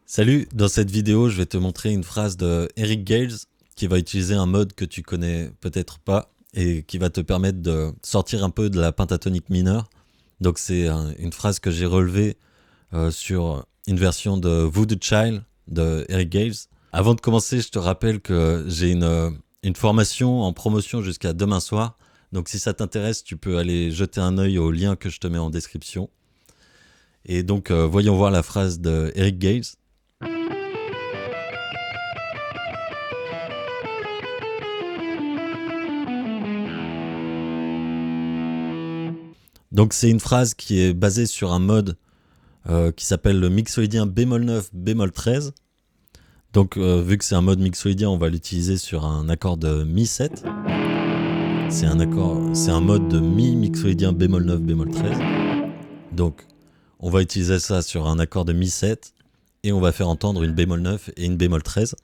Salut, dans cette vidéo, je vais te montrer une phrase de Eric Gales qui va utiliser un mode que tu connais peut-être pas et qui va te permettre de sortir un peu de la pentatonique mineure. Donc c'est une phrase que j'ai relevée sur une version de Voodoo Child de Eric Gales. Avant de commencer, je te rappelle que j'ai une formation en promotion jusqu'à demain soir. Donc si ça t'intéresse, tu peux aller jeter un œil au lien que je te mets en description. Et donc voyons voir la phrase de Eric Gales. Donc c'est une phrase qui est basée sur un mode qui s'appelle le mixoïdien bémol 9 bémol 13. Donc vu que c'est un mode mixoïdien, on va l'utiliser sur un accord de mi 7. C'est un mode de mi mixoïdien bémol 9 bémol 13. Donc on va utiliser ça sur un accord de mi 7 et on va faire entendre une bémol 9 et une bémol 13.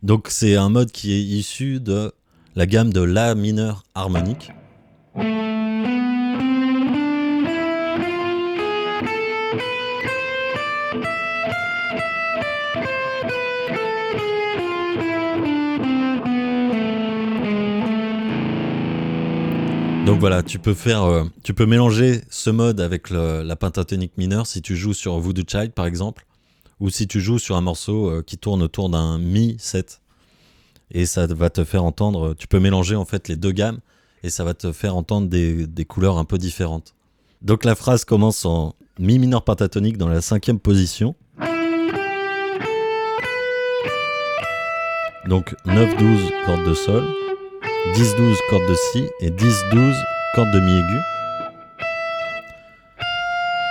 Donc c'est un mode qui est issu de la gamme de La mineur harmonique. Donc voilà, tu peux mélanger ce mode avec la pentatonique mineure si tu joues sur Voodoo Child par exemple, ou si tu joues sur un morceau qui tourne autour d'un mi 7. Et ça va te faire entendre, tu peux mélanger en fait les deux gammes et ça va te faire entendre des couleurs un peu différentes. Donc la phrase commence en mi mineur pentatonique dans la 5e position. Donc 9-12 corde de sol, 10-12 corde de si et 10-12 corde de mi aigu.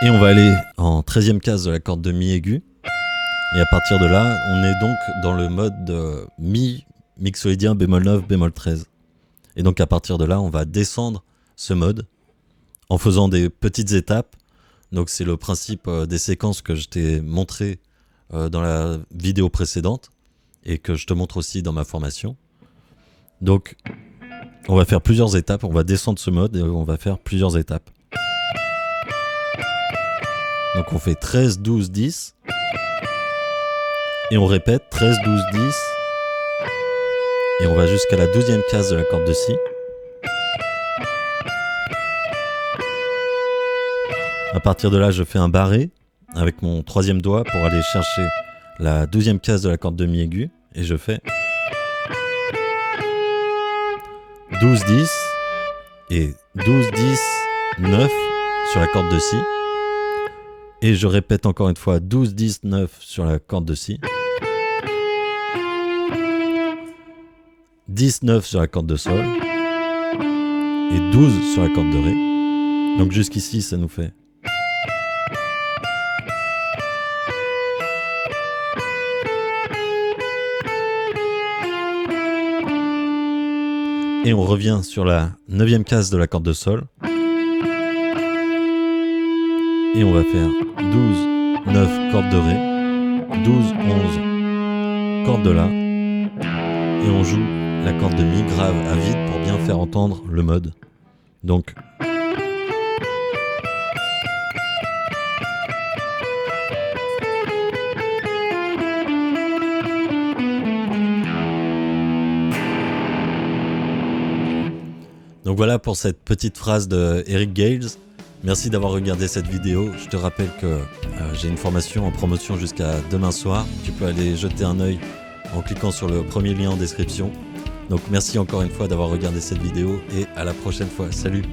Et on va aller en 13e case de la corde de mi aigu. Et à partir de là, on est donc dans le mode de mi mixoïdien bémol 9 bémol 13. Et donc à partir de là, on va descendre ce mode en faisant des petites étapes. Donc c'est le principe des séquences que je t'ai montré dans la vidéo précédente et que je te montre aussi dans ma formation. Donc on va faire plusieurs étapes, on va descendre ce mode et on va faire plusieurs étapes. Donc on fait 13, 12, 10 et on répète 13, 12, 10 et on va jusqu'à la 12e case de la corde de si. À partir de là, je fais un barré avec mon 3e doigt pour aller chercher la 12e case de la corde de mi aigu et je fais 12, 10 et 12, 10, 9 sur la corde de si. Et je répète encore une fois 12, 10, 9 sur la corde de si. 10, 9 sur la corde de sol. Et 12 sur la corde de ré. Donc jusqu'ici, ça nous fait. Et on revient sur la 9e case de la corde de sol. Et on va faire 12, 9 corde de ré, 12, 11 corde de la. Et on joue la corde de mi grave à vide pour bien faire entendre le mode. Donc voilà pour cette petite phrase de Eric Gales. Merci d'avoir regardé cette vidéo. Je te rappelle que j'ai une formation en promotion jusqu'à demain soir. Tu peux aller jeter un œil en cliquant sur le premier lien en description. Donc merci encore une fois d'avoir regardé cette vidéo et à la prochaine fois. Salut!